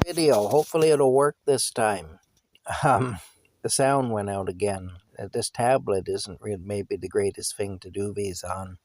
Video. Hopefully it'll work this time. Um, the sound went out again. This tablet isn't really maybe the greatest thing to do these on.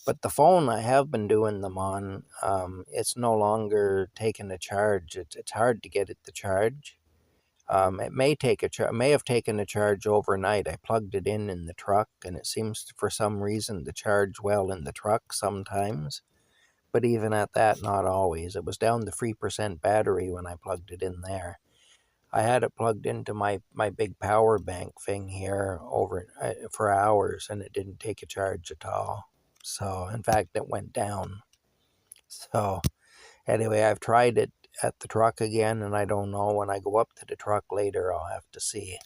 But the phone I have been doing them on, it's no longer taking a charge. It's hard to get it to charge. It may have taken a charge overnight. I plugged it in the truck, and it seems for some reason to charge well in the truck sometimes. But even at that, not always. It was down to 3% battery when I plugged it in there. I had it plugged into my big power bank thing here for hours, and it didn't take a charge at all. So, in fact, it went down. So, anyway, I've tried it at the truck again, and I don't know. When I go up to the truck later, I'll have to see.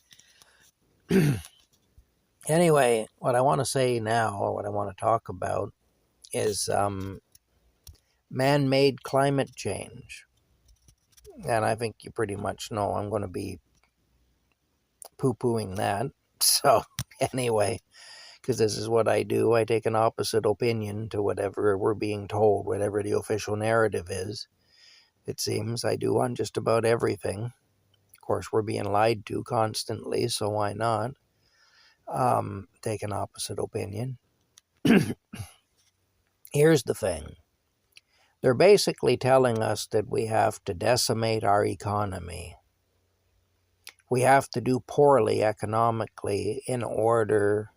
Anyway, what I want to say now, or what I want to talk about, is man-made climate change. And I think you pretty much know I'm going to be poo-pooing that. So, anyway, because this is what I do. I take an opposite opinion to whatever we're being told, whatever the official narrative is. It seems I do on just about everything. Of course, we're being lied to constantly, so why not take an opposite opinion? Here's the thing. They're basically telling us that we have to decimate our economy. We have to do poorly economically in order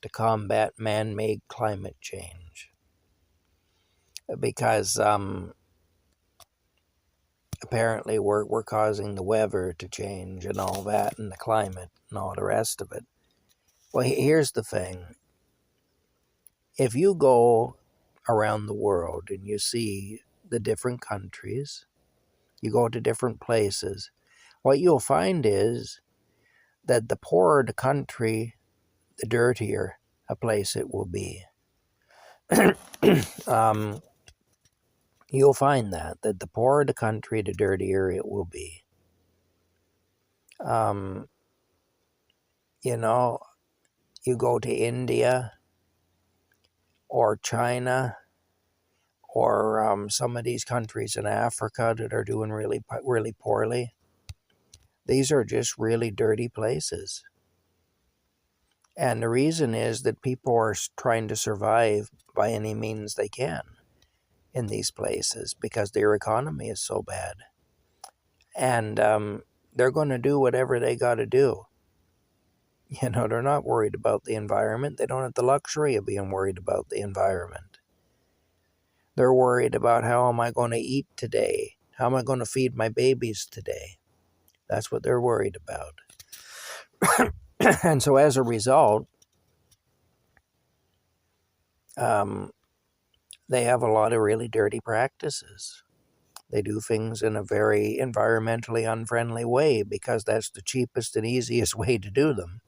to combat man-made climate change. Because apparently we're causing the weather to change and all that, and the climate and all the rest of it. Well, here's the thing. If you go around the world and you see the different countries, you go to different places, what you'll find is that the poorer the country, the dirtier a place it will be. You'll find that the poorer the country, the dirtier it will be. You know, you go to India or China or some of these countries in Africa that are doing really, really poorly. These are just really dirty places. And the reason is that people are trying to survive by any means they can in these places because their economy is so bad. And they're going to do whatever they got to do. You know, they're not worried about the environment. They don't have the luxury of being worried about the environment. They're worried about, how am I going to eat today? How am I going to feed my babies today? That's what they're worried about. And so as a result, they have a lot of really dirty practices. They do things in a very environmentally unfriendly way because that's the cheapest and easiest way to do them.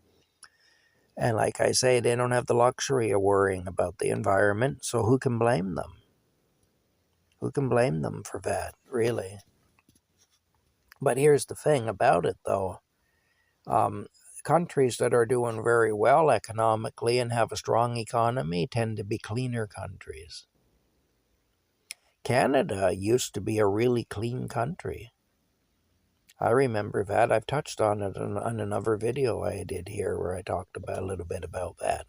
And like I say, they don't have the luxury of worrying about the environment, so who can blame them? Who can blame them for that, really? But here's the thing about it, though. Countries that are doing very well economically and have a strong economy tend to be cleaner countries. Canada used to be a really clean country. I remember that. I've touched on it on another video I did here where I talked about a little bit about that.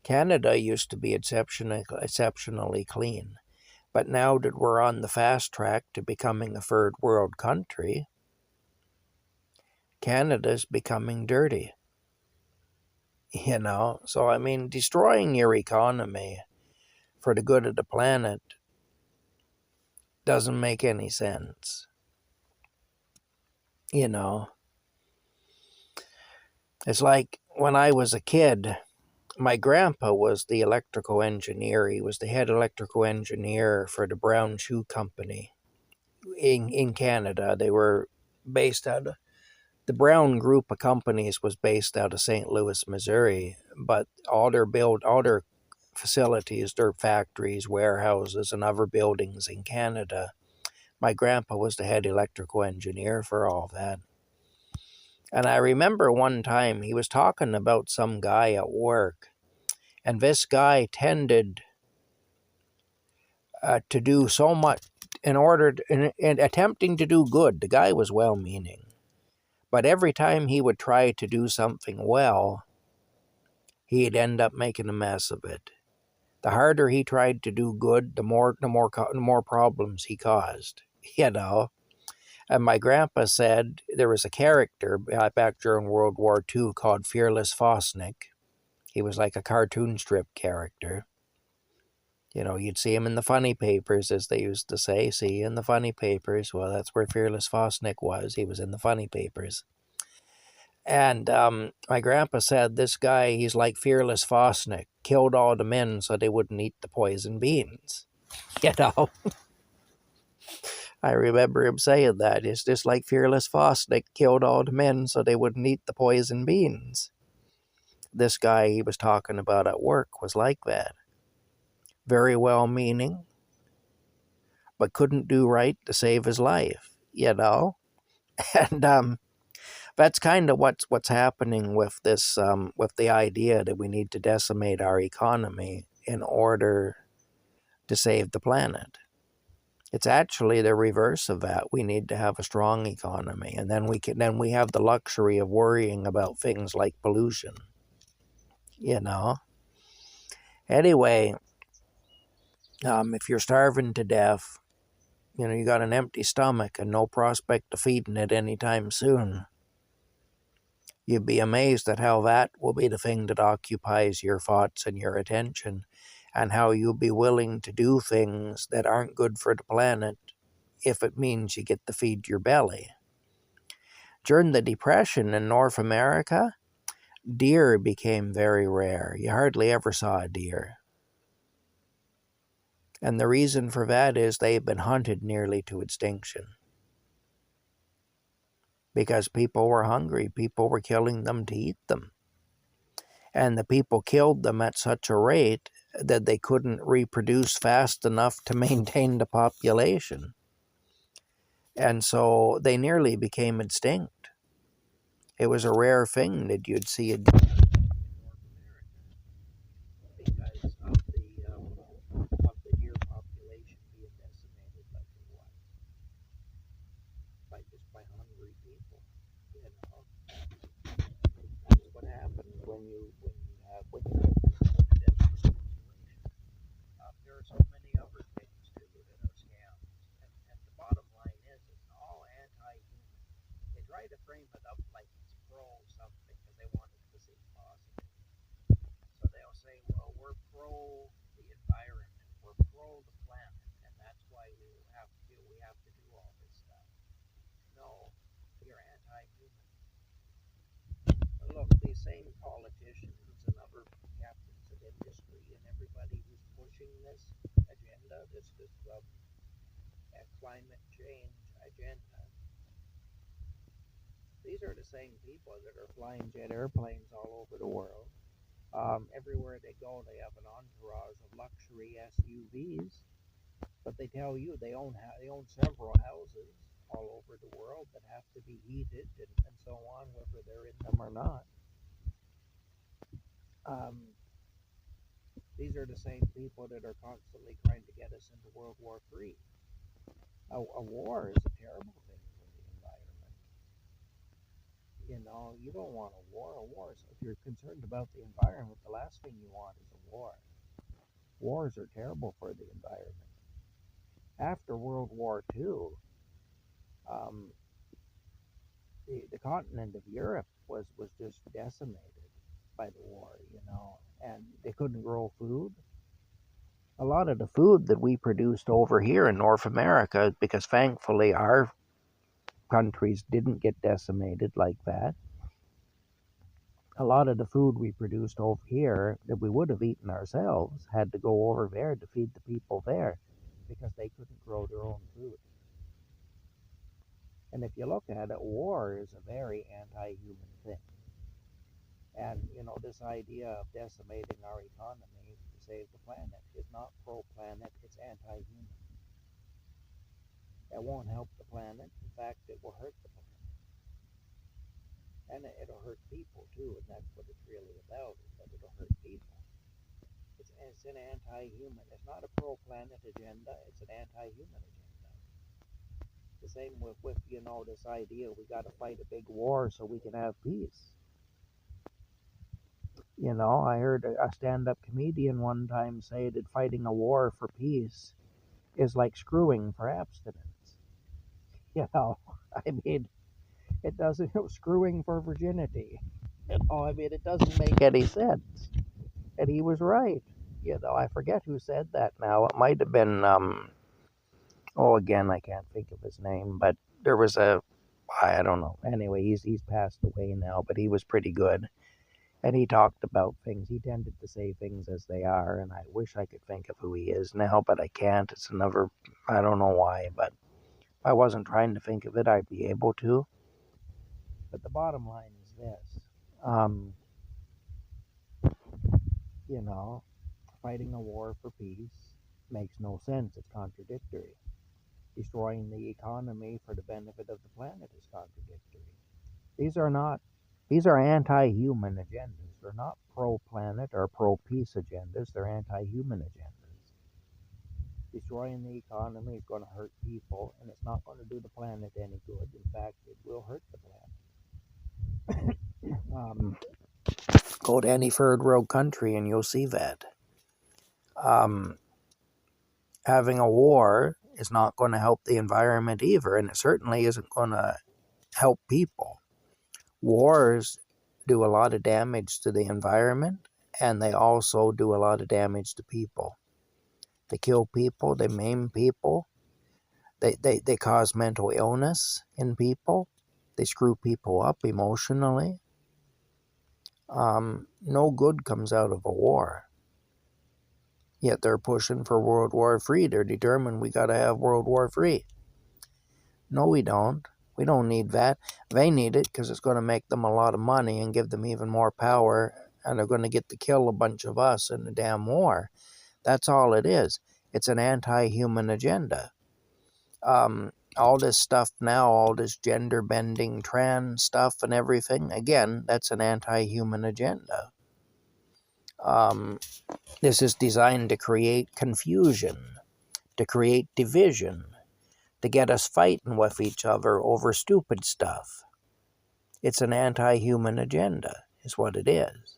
Canada used to be exceptionally clean. But now that we're on the fast track to becoming a third world country, Canada's becoming dirty. You know, so I mean, destroying your economy for the good of the planet doesn't make any sense. You know, it's like when I was a kid, my grandpa was the electrical engineer. He was the head electrical engineer for the Brown Shoe Company in Canada. They were based out of, the Brown group of companies was based out of St. Louis, Missouri, but all their facilities, their factories, warehouses, and other buildings in Canada, my grandpa was the head electrical engineer for all that. And I remember one time he was talking about some guy at work, and this guy tended to do so much, in order to, in attempting to do good. The guy was well-meaning, but every time he would try to do something well, he'd end up making a mess of it. The harder he tried to do good, the more problems he caused. You know. And my grandpa said there was a character back during World War II called Fearless Fosnick. He was like a cartoon strip character. You know, you'd see him in the funny papers, as they used to say. See you in the funny papers. Well, that's where Fearless Fosnick was. He was in the funny papers. And my grandpa said this guy, he's like Fearless Fosnick, killed all the men so they wouldn't eat the poison beans. You know, I remember him saying that. It's just like Fearless Fosnick killed all the men so they wouldn't eat the poison beans. This guy he was talking about at work was like that. Very well-meaning, but couldn't do right to save his life, you know? And that's kind of what's happening with this, with the idea that we need to decimate our economy in order to save the planet. It's actually the reverse of that. We need to have a strong economy, and then we have the luxury of worrying about things like pollution, you know? Anyway, if you're starving to death, you know, you got an empty stomach and no prospect of feeding it anytime soon, you'd be amazed at how that will be the thing that occupies your thoughts and your attention, and how you'll be willing to do things that aren't good for the planet if it means you get to feed your belly. During the Depression in North America, deer became very rare. You hardly ever saw a deer. And the reason for that is they've been hunted nearly to extinction. Because people were hungry. People were killing them to eat them. And the people killed them at such a rate that they couldn't reproduce fast enough to maintain the population. And so they nearly became extinct. It was a rare thing that you'd see a deer because of the deer population being decimated like it was by hungry people. You know, that's what happens when you have desperate situation. There are so many other things too that are scams, and the bottom line is it's all anti-human. They try to frame it up like it's pro something because they want it to seem positive. So they'll say, well, we're pro the environment, we're pro the planet, and that's why we have to do all this stuff. No, you're anti-human. Look, these same politicians and other captains of industry and everybody who's pushing this agenda, this climate change agenda, these are the same people that are flying jet airplanes all over the world. Everywhere they go, they have an entourage of luxury SUVs, but they tell you they own several houses all over the world that have to be heated and so on, whether they're in them or not. These are the same people that are constantly trying to get us into World War III. A war is a terrible thing for the environment. You know, you don't want a war. If you're concerned about the environment, the last thing you want is a war. Wars are terrible for the environment. After World War II, um, the continent of Europe was just decimated by the war, you know, and they couldn't grow food. A lot of the food that we produced over here in North America, because thankfully our countries didn't get decimated like that, a lot of the food we produced over here that we would have eaten ourselves had to go over there to feed the people there because they couldn't grow their own food. And if you look at it, war is a very anti-human thing. And, you know, this idea of decimating our economy to save the planet is not pro-planet, it's anti-human. It won't help the planet. In fact, it will hurt the planet. And it'll hurt people, too, and that's what it's really about, is that it'll hurt people. It's an anti-human. It's not a pro-planet agenda, it's an anti-human agenda. the same with this idea we got to fight a big war so we can have peace. I heard a stand-up comedian one time say that fighting a war for peace is like screwing for abstinence. I mean, it doesn't, screwing for virginity. I mean, it doesn't make any sense. And he was right. I forget who said that now. It might have been, again, I can't think of his name, but there was I don't know. Anyway, he's passed away now, but he was pretty good. And he talked about things. He tended to say things as they are, and I wish I could think of who he is now, but I can't. It's another, I don't know why, but if I wasn't trying to think of it, I'd be able to. But the bottom line is this. Fighting a war for peace makes no sense. It's contradictory. Destroying the economy for the benefit of the planet is contradictory. These are anti-human agendas. They're not pro-planet or pro-peace agendas. They're anti-human agendas. Destroying the economy is going to hurt people, and it's not going to do the planet any good. In fact, it will hurt the planet. Go to any third world country and you'll see that. Having a war is not going to help the environment either, and it certainly isn't going to help people. Wars do a lot of damage to the environment, and they also do a lot of damage to people. They kill people, they maim people, they cause mental illness in people, they screw people up emotionally. No good comes out of a war. Yet they're pushing for World War III. They're determined we got to have World War III. No, we don't. We don't need that. They need it because it's going to make them a lot of money and give them even more power, and they're going to get to kill a bunch of us in the damn war. That's all it is. It's an anti-human agenda. All this stuff now, all this gender-bending trans stuff and everything, again, that's an anti-human agenda. This is designed to create confusion, to create division, to get us fighting with each other over stupid stuff. It's an anti-human agenda, is what it is.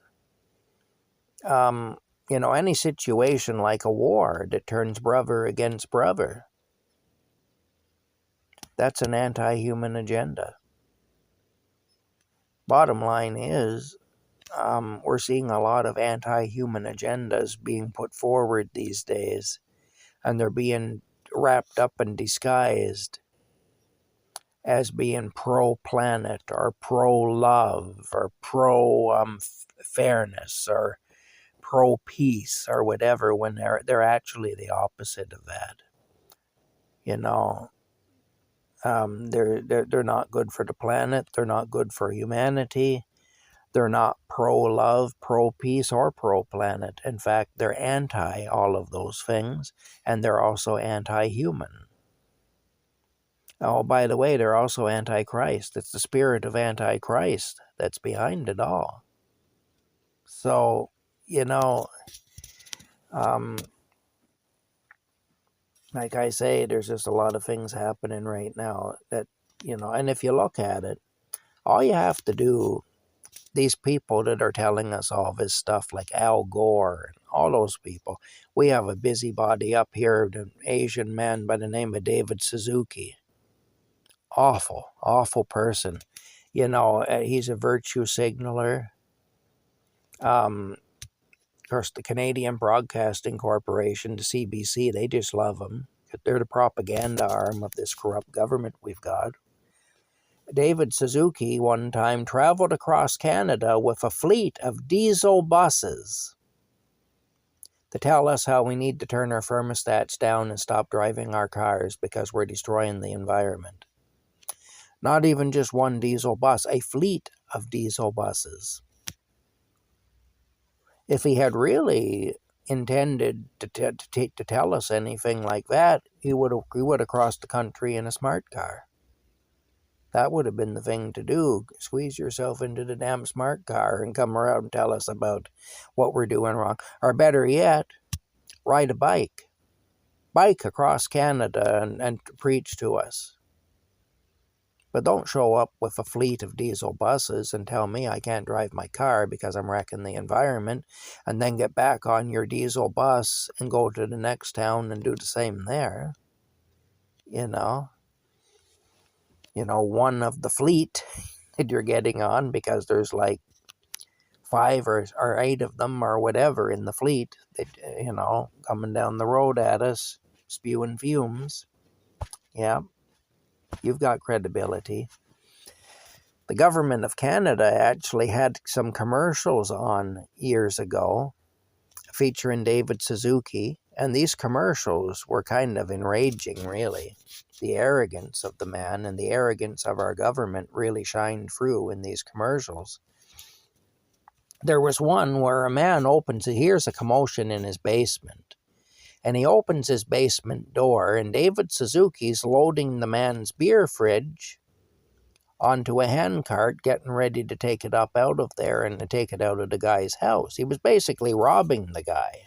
Any situation like a war that turns brother against brother, that's an anti-human agenda. Bottom line is, we're seeing a lot of anti-human agendas being put forward these days, and they're being wrapped up and disguised as being pro-planet or pro-love or pro-fairness or pro-peace or whatever, when they're actually the opposite of that. They're not good for the planet. They're not good for humanity. They're not pro-love, pro-peace, or pro-planet. In fact, they're anti all of those things, and they're also anti-human. Oh, by the way, they're also anti-Christ. It's the spirit of anti-Christ that's behind it all. So, like I say, there's just a lot of things happening right now that, and if you look at it, all you have to do, these people that are telling us all this stuff, like Al Gore and all those people, we have a busybody up here, an Asian man by the name of David Suzuki. Awful person. He's a virtue signaler. Of course, the Canadian Broadcasting Corporation, the CBC, they just love him. They're the propaganda arm of this corrupt government we've got. David Suzuki one time traveled across Canada with a fleet of diesel buses to tell us how we need to turn our thermostats down and stop driving our cars because we're destroying the environment. Not even just one diesel bus, a fleet of diesel buses. If he had really intended to tell us anything like that, he would have crossed the country in a smart car. That would have been the thing to do. Squeeze yourself into the damn smart car and come around and tell us about what we're doing wrong. Or better yet, ride a bike. Bike across Canada and preach to us. But don't show up with a fleet of diesel buses and tell me I can't drive my car because I'm wrecking the environment, and then get back on your diesel bus and go to the next town and do the same there. You know, one of the fleet that you're getting on, because there's like 5 or 8 of them or whatever in the fleet that, coming down the road at us, spewing fumes. Yeah, you've got credibility. The government of Canada actually had some commercials on years ago featuring David Suzuki, and these commercials were kind of enraging, really. The arrogance of the man and the arrogance of our government really shined through in these commercials. There was one where a man he hears a commotion in his basement, and he opens his basement door, and David Suzuki's loading the man's beer fridge onto a handcart, getting ready to take it up out of there and to take it out of the guy's house. He was basically robbing the guy.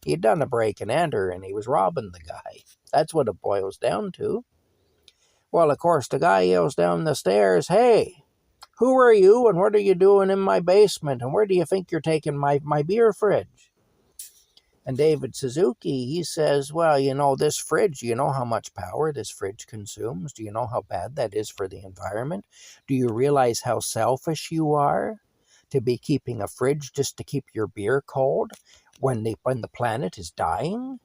He'd done a break and enter, and he was robbing the guy. That's what it boils down to. Well, of course, the guy yells down the stairs, "Hey, who are you, and what are you doing in my basement, and where do you think you're taking my beer fridge?" And David Suzuki, he says, "Well, this fridge, you know how much power this fridge consumes? Do you know how bad that is for the environment? Do you realize how selfish you are to be keeping a fridge just to keep your beer cold when the planet is dying?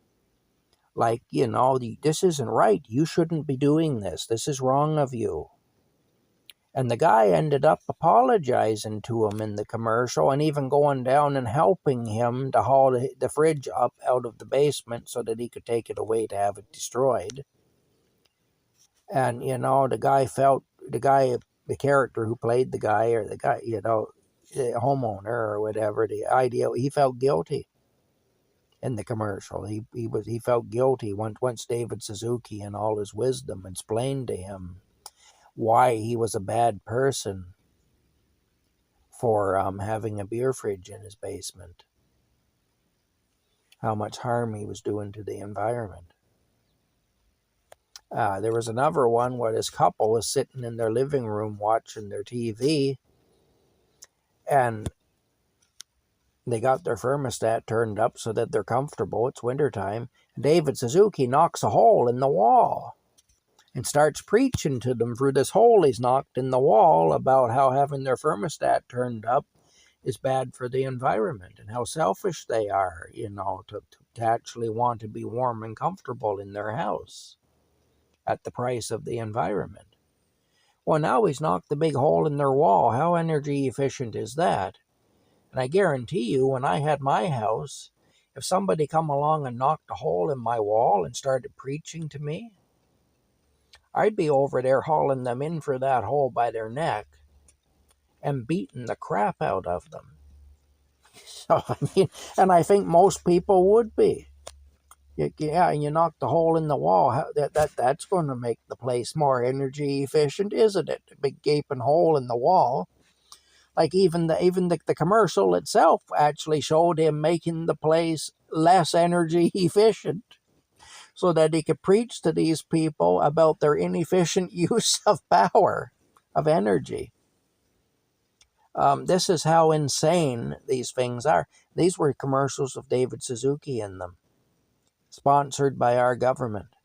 Like, this isn't right. You shouldn't be doing this. This is wrong of you." And the guy ended up apologizing to him in the commercial, and even going down and helping him to haul the fridge up out of the basement so that he could take it away to have it destroyed. And, the character who played the guy, or the guy, the homeowner or whatever, he felt guilty in the commercial. He felt guilty once David Suzuki, in all his wisdom, explained to him why he was a bad person for having a beer fridge in his basement, how much harm he was doing to the environment. There was another one where this couple was sitting in their living room watching their TV, and they got their thermostat turned up so that they're comfortable. It's wintertime. And David Suzuki knocks a hole in the wall and starts preaching to them through this hole he's knocked in the wall about how having their thermostat turned up is bad for the environment, and how selfish they are, to actually want to be warm and comfortable in their house at the price of the environment. Well, now he's knocked the big hole in their wall. How energy efficient is that? And I guarantee you, when I had my house, if somebody come along and knocked a hole in my wall and started preaching to me, I'd be over there hauling them in for that hole by their neck and beating the crap out of them. So, and I think most people would be. And you knock the hole in the wall, that's going to make the place more energy efficient, isn't it? A big gaping hole in the wall. Like even the commercial itself actually showed him making the place less energy efficient, so that he could preach to these people about their inefficient use of power, of energy. This is how insane these things are. These were commercials with David Suzuki in them, sponsored by our government.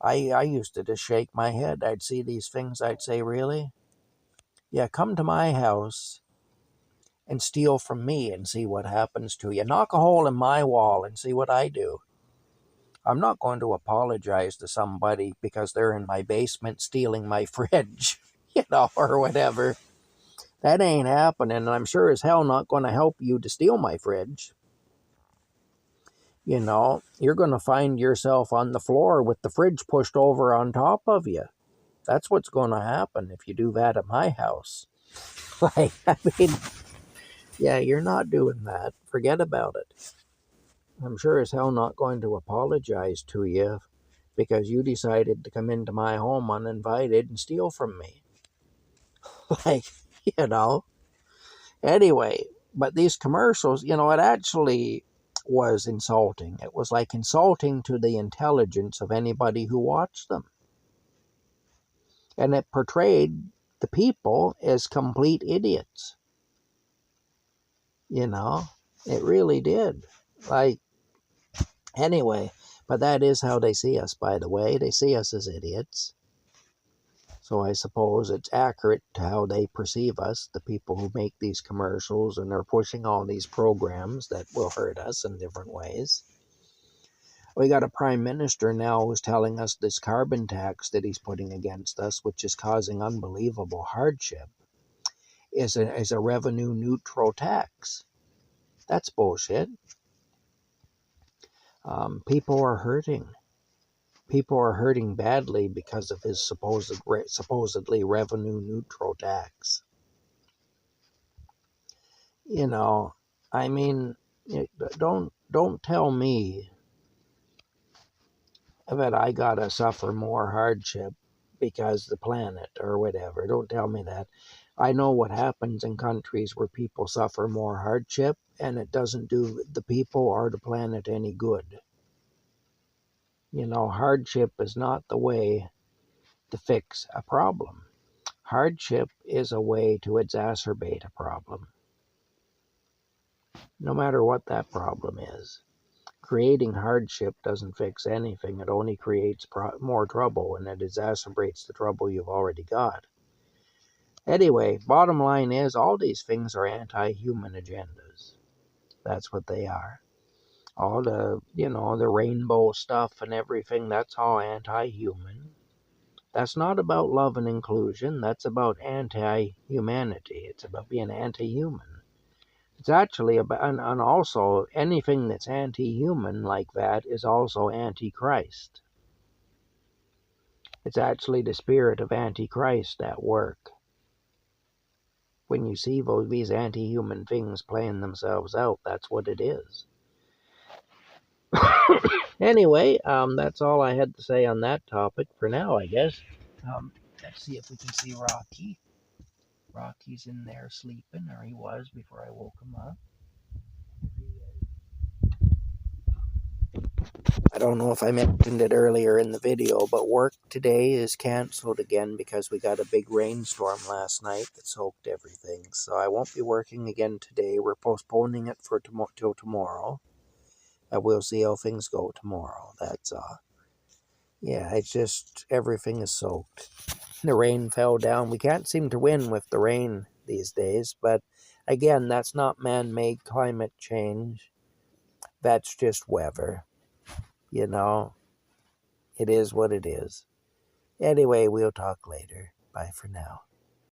I used to just shake my head. I'd see these things, I'd say, really? Yeah, come to my house and steal from me and see what happens to you. Knock a hole in my wall and see what I do. I'm not going to apologize to somebody because they're in my basement stealing my fridge, or whatever. That ain't happening, and I'm sure as hell not going to help you to steal my fridge. You're going to find yourself on the floor with the fridge pushed over on top of you. That's what's going to happen if you do that at my house. Yeah, you're not doing that. Forget about it. I'm sure as hell not going to apologize to you because you decided to come into my home uninvited and steal from me. Anyway, but these commercials, it actually was insulting. It was like insulting to the intelligence of anybody who watched them. And it portrayed the people as complete idiots. You know, it really did. Like, anyway, but that is how they see us, by the way. They see us as idiots. So I suppose it's accurate to how they perceive us, the people who make these commercials and are pushing all these programs that will hurt us in different ways. We got a prime minister now who's telling us this carbon tax that he's putting against us, which is causing unbelievable hardship, is a revenue neutral tax. That's bullshit. People are hurting. People are hurting badly because of his supposedly revenue neutral tax. You know, I mean, don't tell me that I gotta suffer more hardship because the planet or whatever. Don't tell me that. I know what happens in countries where people suffer more hardship, and it doesn't do the people or the planet any good. You know, hardship is not the way to fix a problem. Hardship is a way to exacerbate a problem, no matter what that problem is. Creating hardship doesn't fix anything. It only creates more trouble, and it exacerbates the trouble you've already got. Anyway, bottom line is all these things are anti-human agendas. That's what they are. All the, the rainbow stuff and everything, that's all anti-human. That's not about love and inclusion. That's about anti-humanity. It's about being anti-human. It's actually about, and also anything that's anti-human like that is also anti-Christ. It's actually the spirit of anti-Christ at work. When you see these anti-human things playing themselves out, that's what it is. Anyway, that's all I had to say on that topic for now, I guess. Let's see if we can see Rocky. Rocky's in there sleeping, or he was before I woke him up. I don't know if I mentioned it earlier in the video, but work today is canceled again because we got a big rainstorm last night that soaked everything. So I won't be working again today. We're postponing it for till tomorrow. And we'll see how things go tomorrow. That's yeah, it's just everything is soaked. The rain fell down. We can't seem to win with the rain these days, but again, that's not man-made climate change. That's just weather. You know, it is what it is. Anyway, we'll talk later. Bye for now.